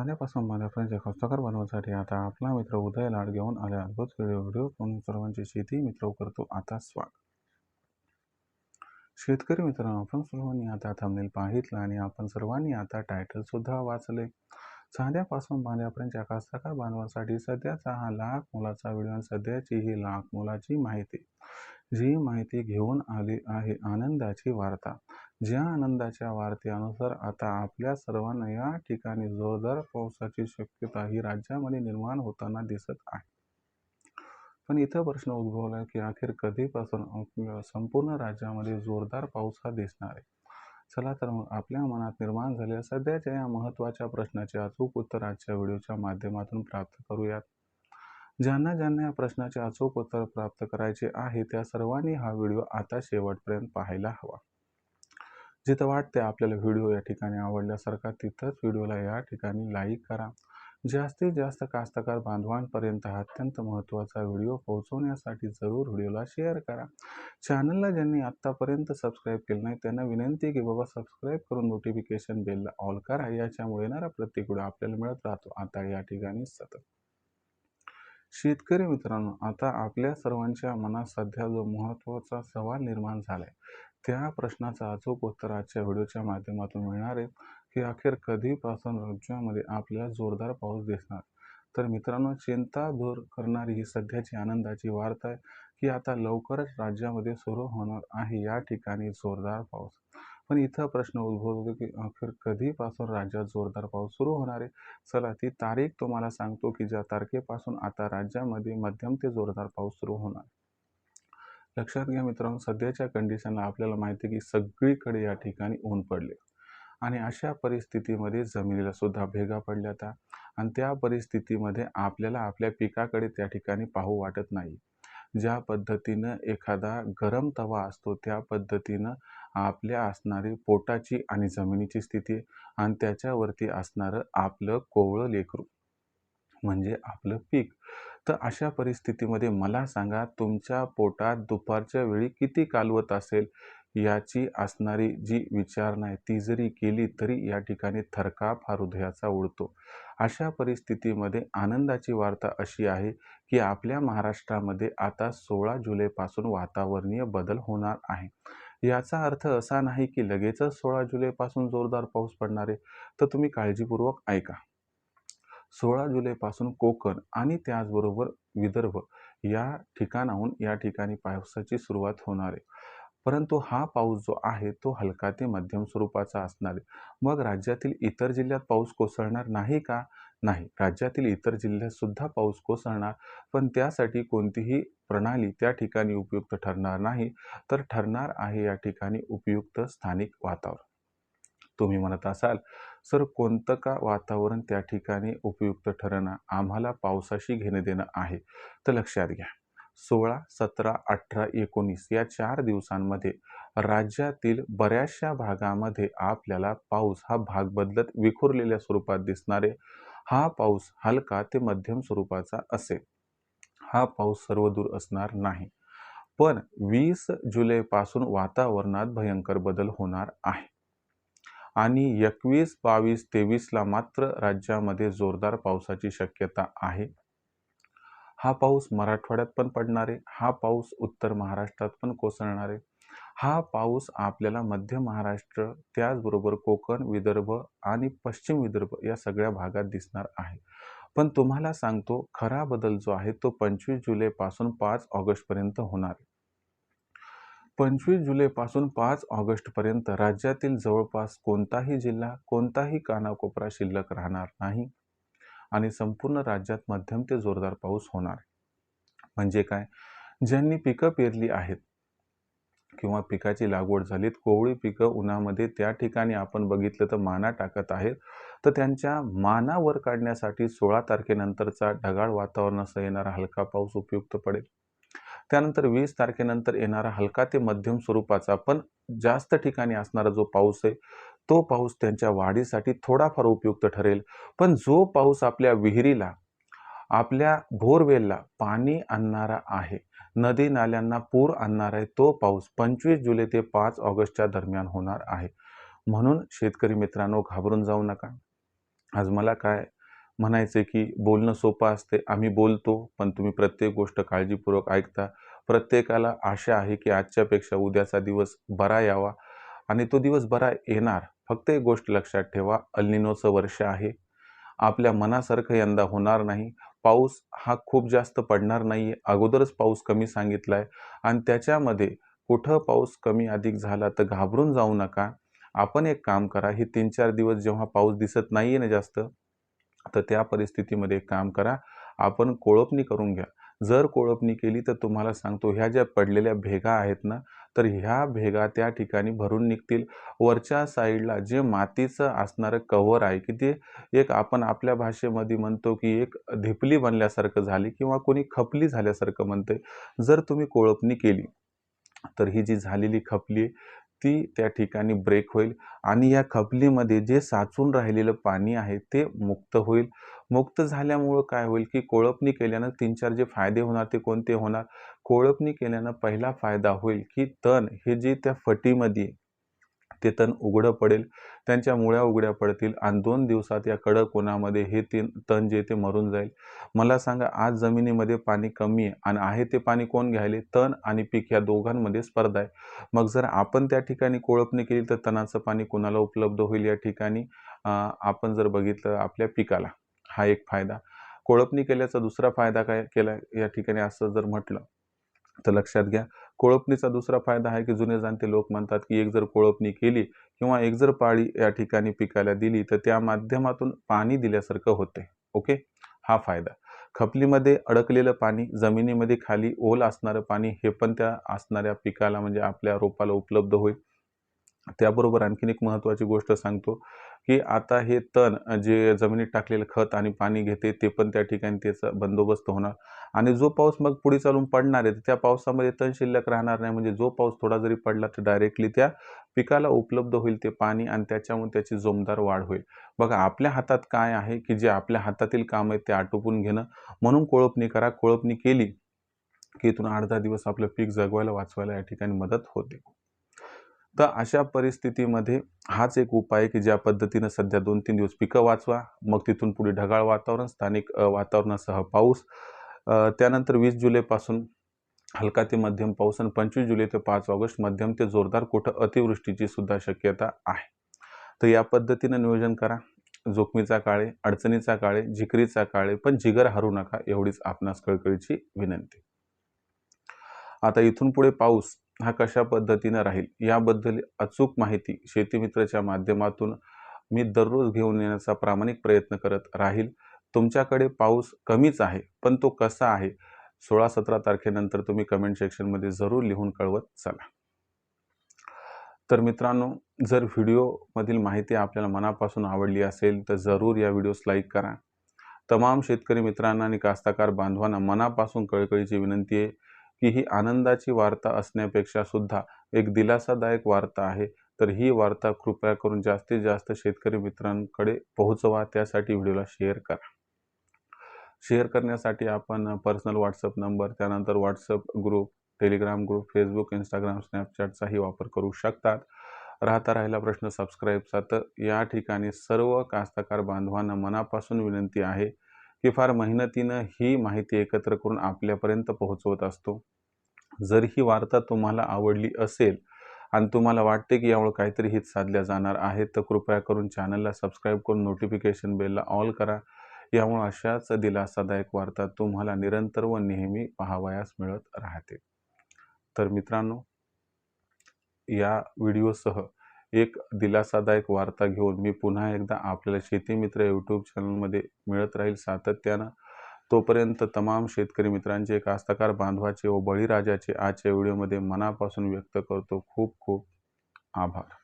चांद्यापासून बांध्यापर्यंत कास्तकार बनवण्यासाठी आता आपला मित्र उदय लाड घेऊन आले अद्भुत व्हिडिओ करून सर्वांची शेती मित्र करतो आता स्वागत. शेतकरी मित्रांनो, आपण सर्वांनी आता थंबनेल पाहितलं आणि आपण सर्वांनी आता टायटल सुद्धा वाचले. चांद्यापासून बांध्यापर्यंतच्या कास्तकार बांधवांसाठी सध्याचा हा लाख मोलाचा व्हिडिओ आणि सध्याची ही लाख मोलाची माहिती. जी माहिती घेऊन आली आहे आनंदाची वार्ता. ज्या आनंदाच्या वार्तेनुसार आता आपल्या सर्वांना या ठिकाणी जोरदार पावसाची शक्यता ही राज्यामध्ये निर्माण होताना दिसत आहे. पण इथं प्रश्न उद्भवला की अखेर कधीपासून आपल्या संपूर्ण राज्यामध्ये जोरदार पाऊस हा दिसणार आहे. चला तर मग आपल्या मनात निर्माण झालेल्या सध्याच्या या महत्त्वाच्या प्रश्नाचे अचूक उत्तर आजच्या व्हिडिओच्या माध्यमातून प्राप्त करूयात. ज्यांना या प्रश्नाचे अचूक उत्तर प्राप्त करायचे आहे त्या सर्वांनी हा व्हिडिओ आता शेवटपर्यंत पाहायला हवा. जिथं वाटते आपल्याला व्हिडिओ या ठिकाणी आवडल्यासारखा तिथंच व्हिडिओला या ठिकाणी लाईक करा. जास्तीत जास्त कास्तकार बांधवांपर्यंत हा अत्यंत महत्त्वाचा व्हिडिओ पोहोचवण्यासाठी जरूर व्हिडिओला शेअर करा. चॅनलला ज्यांनी आत्तापर्यंत सबस्क्राईब केलं नाही त्यांना विनंती की बाबा सबस्क्राईब करून नोटिफिकेशन बेलला ऑल करा. याच्यामुळे येणारा प्रत्येक व्हिडिओ आपल्याला मिळत राहतो आता या ठिकाणी सतत. शेतकरी मित्रांनो, आता आपल्या सर्वांच्या मनात सध्या जो महत्त्वाचा सवाल निर्माण झालाय त्या प्रश्नाचं अचूक उत्तर आजच्या व्हिडिओच्या माध्यमातून मिळणार आहे की अखेर कधीपासून राज्यामध्ये आपल्याला जोरदार पाऊस दिसणार. तर मित्रांनो, चिंता दूर करणारी ही सध्याची आनंदाची वार्ता आहे की आता लवकरच राज्यामध्ये सुरू होणार आहे या ठिकाणी जोरदार पाऊस. पण इथं प्रश्न उद्भवतो की अखेर कधीपासून राज्यात जोरदार पाऊस सुरू होणार आहे. चला ती तारीख तुम्हाला सांगतो की ज्या तारखेपासून आता राज्यामध्ये मध्यम ते जोरदार पाऊस सुरू होणार. लक्षात घ्या मित्रांनो, सध्याच्या कंडिशनला आपल्याला माहिती आहे की सगळीकडे या ठिकाणी ऊन पडले आणि अशा परिस्थितीमध्ये जमिनीला सुद्धा भेगा पडल्या होत्या आणि त्या परिस्थितीमध्ये आपल्याला आपल्या पिकाकडे त्या ठिकाणी पाहू वाटत नाही. ज्या पद्धतीनं एखादा गरम तवा असतो त्या पद्धतीनं आपल्या असणारी पोटाची आणि जमिनीची स्थिती आणि त्याच्यावरती असणारं आपलं कोवळं लेकरू म्हणजे आपलं पीक. तर अशा परिस्थितीमध्ये मला सांगा, तुमच्या पोटात दुपारच्या वेळी किती कालवत असेल याची असणारी जी विचारणा आहे ती जरी केली तरी या ठिकाणी थरकाप हा हृदयाचा उडतो. अशा परिस्थितीमध्ये आनंदाची वार्ता अशी आहे की आपल्या महाराष्ट्रामध्ये आता 16 जुलैपासून वातावरणीय बदल होणार आहे. याचा अर्थ असा नाही की लगेचच 16 जुलैपासून जोरदार पाऊस पडणार आहे. तर तुम्ही काळजीपूर्वक ऐका. 16 जुलैपासून कोकण आणि त्याचबरोबर विदर्भ या ठिकाणाहून या ठिकाणी पावसाची सुरुवात होणार आहे. परंतु हा पाऊस जो आहे तो हलका ते मध्यम स्वरूपाचा असणार आहे. मग राज्यातील इतर जिल्ह्यात पाऊस कोसळणार नाही का? नाही, राज्यातील इतर जिल्ह्यात सुद्धा पाऊस कोसळणार, पण त्यासाठी कोणतीही प्रणाली त्या ठिकाणी उपयुक्त ठरणार नाही. तर ठरणार आहे या ठिकाणी उपयुक्त स्थानिक वातावरण. तुम्ही म्हणत असाल सर, कोणतं का वातावरण त्या ठिकाणी उपयुक्त ठरणार? आम्हाला पावसाशी घेणं देणं आहे. तर लक्षात घ्या, 16, 17, 18, 19 या 4 दिवसांमध्ये राज्यातील बऱ्याचशा भागामध्ये आपल्याला पाऊस हा भाग बदलत विखुरलेल्या स्वरूपात दिसणार आहे. हा पाऊस हलका ते मध्यम स्वरूपाचा असेल. हा पाऊस सर्वदूर असणार नाही. पण 20 जुलैपासून वातावरणात भयंकर बदल होणार आहे आणि 21, 22, 23ला मात्र राज्यामध्ये जोरदार पावसाची शक्यता आहे. हा पाऊस मराठवाड्यात पण पडणार आहे. हा पाऊस उत्तर महाराष्ट्रात पण कोसळणार आहे. हा पाऊस आपल्याला मध्य महाराष्ट्र त्याचबरोबर कोकण, विदर्भ आणि पश्चिम विदर्भ या सगळ्या भागात दिसणार आहे. पण तुम्हाला सांगतो, खरा बदल जो आहे तो 25 जुलैपासून 5 ऑगस्टपर्यंत होणार आहे. 25 जुलैपासून 5 ऑगस्टपर्यंत राज्यातील जवळपास कोणताही जिल्हा, कोणताही कानाकोपरा शिल्लक राहणार नाही आणि संपूर्ण राज्यात मध्यम ते जोरदार पाऊस होणार. म्हणजे काय? ज्यांनी पिकं पेरली आहेत किंवा पिकाची लागवड झालीत, कोवळी पिकं उन्हामध्ये त्या ठिकाणी आपण बघितलं तर माना टाकत आहेत, तर त्यांच्या माना वर काढण्यासाठी 16 तारखेनंतरचा ढगाळ वातावरणासह येणारा हलका पाऊस उपयुक्त पडेल. त्यानंतर 20 तारखेनंतर येणारा हलका ते मध्यम स्वरूपाचा पण जास्त ठिकाणी असणारा जो पाऊस आहे तो पाऊस त्यांच्या वाढीसाठी थोडाफार उपयुक्त ठरेल. पण जो पाऊस आपल्या विहिरीला, आपल्या बोरवेलला पाणी आणणारा आहे, नदी नाल्यांना पूर आणणार आहे, तो पाऊस 25 जुलै ते 5 ऑगस्टच्या दरम्यान होणार आहे. म्हणून शेतकरी मित्रांनो, घाबरून जाऊ नका. आज मला काय म्हणायचे की बोलणं सोपं असते. आम्ही बोलतो, पण तुम्ही प्रत्येक गोष्ट काळजीपूर्वक ऐकता. प्रत्येकाला आशा आहे की आजच्यापेक्षा उद्याचा दिवस बरा यावा आणि तो दिवस बरा येणार. फक्त एक गोष्ट लक्षात ठेवा, एल निनोचं वर्ष आहे. आपल्या मनासारखं यंदा होणार नाही. पाऊस हा खूप जास्त पडणार नाहीये. अगोदरच पाऊस कमी सांगितलाय आणि त्याच्यामध्ये कुठं पाऊस कमी अधिक झाला तर घाबरून जाऊ नका. आपण एक काम करा, हे 3-4 दिवस जेव्हा पाऊस दिसत नाहीये ना जास्त, तर त्या परिस्थितीमध्ये एक काम करा, आपण कोळपणी करून घ्या. जर कोळपणी केली तर तुम्हाला सांगतो ह्या ज्या पडलेल्या भेगा आहेत ना, तर ह्या भेगा त्या ठिकाणी भरून निघतील. वरच्या साईडला जे मातीचं असणारं कव्हर आहे, की ते एक आपण आपल्या भाषेमध्ये म्हणतो, की एक धिपली बनल्यासारखं झाली किंवा कोणी खपली झाल्यासारखं म्हणतंय. जर तुम्ही कोळपणी केली, तर ही जी झालेली खपली आहे, ती त्या ठिकाणी ब्रेक होईल आणि या खपलीमध्ये जे साचून राहिलेलं पाणी आहे ते मुक्त होईल. मुक्त झाल्यामुळं काय होईल, की कोळपणी केल्यानं 3-4 जे फायदे होणार ते कोणते होणार? कोळपणी केल्यानं पहिला फायदा होईल, की तण हे जे त्या फटीमध्ये आहे, ते तण उघडं पडेल. त्यांच्या मुळ्या उघड्या पडतील आणि 2 दिवसात या कडक उन्हामध्ये हे तण जे ते मरून जाईल. मला सांगा आज जमिनीमध्ये पाणी कमी आहे आणि आहे ते पाणी कोण घ्यायले? तण आणि पीक या दोघांमध्ये स्पर्धा आहे. मग जर आपण त्या ठिकाणी कोळपणी केली तर तणाचं पाणी कुणाला उपलब्ध होईल या ठिकाणी? आपण जर बघितलं आपल्या पिकाला. हा एक फायदा. कोळपणी केल्याचा दुसरा फायदा काय केला या ठिकाणी असं जर म्हटलं, तर लक्षात घ्या. कोळपणीचा दुसरा फायदा आहे, की जुने जाणते लोक म्हणतात, की एक जर कोळपणी केली किंवा एक जर पाळी या ठिकाणी पिकाला दिली, तर त्या माध्यमातून पाणी दिल्यासारखं होते. ओके. हा फायदा. खपलीमध्ये अडकलेलं पाणी, जमिनीमध्ये खाली ओल असणारं पाणी, हे पण त्या असणाऱ्या पिकाला म्हणजे आपल्या रोपाला उपलब्ध होईल. त्याबरोबर आणखीन एक महत्त्वाची गोष्ट सांगतो, की आता हे तण जे जमिनीत टाकलेलं खत आणि पाणी घेते, ते पण त्या ठिकाणी त्याचा बंदोबस्त होणार आणि जो पाऊस मग पुढे चालून पडणार आहे, तर त्या पावसामध्ये तण शिल्लक राहणार नाही. म्हणजे जो पाऊस थोडा जरी पडला, तर डायरेक्टली त्या पिकाला उपलब्ध होईल ते पाणी आणि त्याच्यामुळे त्याची जोमदार वाढ होईल. बघा, आपल्या हातात काय आहे, की जे आपल्या हातातील काम आहे ते आटोपून घेणं. म्हणून कोळपणी करा. कोळपणी केली, की इथून 8-10 दिवस आपलं पीक जगवायला, वाचवायला या ठिकाणी मदत होते. तर अशा परिस्थितीमध्ये हाच एक उपाय आहे, की ज्या पद्धतीनं सध्या 2-3 दिवस पिकं वाचवा. मग तिथून पुढे ढगाळ वातावरण, स्थानिक वातावरणासह पाऊस. त्यानंतर 20 जुलैपासून हलका ते मध्यम पाऊस आणि 25 जुलै ते 5 ऑगस्ट मध्यम ते जोरदार कुठं अतिवृष्टीची सुद्धा शक्यता आहे. तर या पद्धतीनं नियोजन करा. जोखमीचा काळ आहे, अडचणीचा काळ आहे, जिकरीचा काळ आहे, पण जिगर हारू नका एवढीच आपणास कळकळीची विनंती. आता इथून पुढे पाऊस हा कशा पद्धतीनं राहील याबद्दल अचूक माहिती शेतीमित्रच्या माध्यमातून मी दररोज घेऊन येण्याचा प्रामाणिक प्रयत्न करत राहील. तुमच्याकडे पाऊस कमीच आहे, पण तो कसा आहे 16-17 तारखेनंतर तुम्ही कमेंट सेक्शनमध्ये जरूर लिहून कळवत चला. तर मित्रांनो, जर व्हिडिओमधील माहिती आपल्याला मनापासून आवडली असेल तर जरूर या व्हिडिओस लाईक करा. तमाम शेतकरी मित्रांना आणि कास्तकार बांधवांना मनापासून कळकळीची विनंती आहे, की ही आनंदाची वार्ता असण्यापेक्षा सुद्धा एक दिलासादायक वार्ता आहे. तर ही वार्ता कृपया करून जास्तीत जास्त शेतकरी मित्रांकडे पोहोचवा. त्यासाठी व्हिडिओला शेअर करा. शेअर करण्यासाठी आपण पर्सनल WhatsApp नंबर, त्यानंतर WhatsApp group, Telegram group, Facebook, Instagram, Snapchatचाही वापर करू शकतात. राहिला प्रश्न सबस्क्राईबचा, तर या ठिकाणी सर्व कास्तकार बांधवांना मनापासून विनंती आहे, की फार मेहनतीनं ही माहिती एकत्र करून आपल्यापर्यंत पोहोचवत असतो. जर ही वार्ता तुम्हाला आवडली असेल आणि तुम्हाला वाटते, की यामुळे काहीतरी हित साधल्या जाणार आहे, तर कृपया करून चॅनलला सबस्क्राईब करून नोटिफिकेशन बेलला ऑल करा. यामुळे अशाच दिलासादायक वार्ता तुम्हाला निरंतर व नेहमी पाहावयास मिळत राहतील. तर मित्रांनो, या व्हिडिओसह एक दिलासादायक वार्ता घेऊन मी पुन्हा एकदा आपल्याला शेतीमित्र यूट्यूब चॅनलमध्ये मिळत राहील सातत्यानं. तोपर्यंत तमाम शेतकरी मित्रांचे, कास्तकार बांधवाचे व बळीराजाचे आजच्या व्हिडिओमध्ये मनापासून व्यक्त करतो खूप खूप आभार.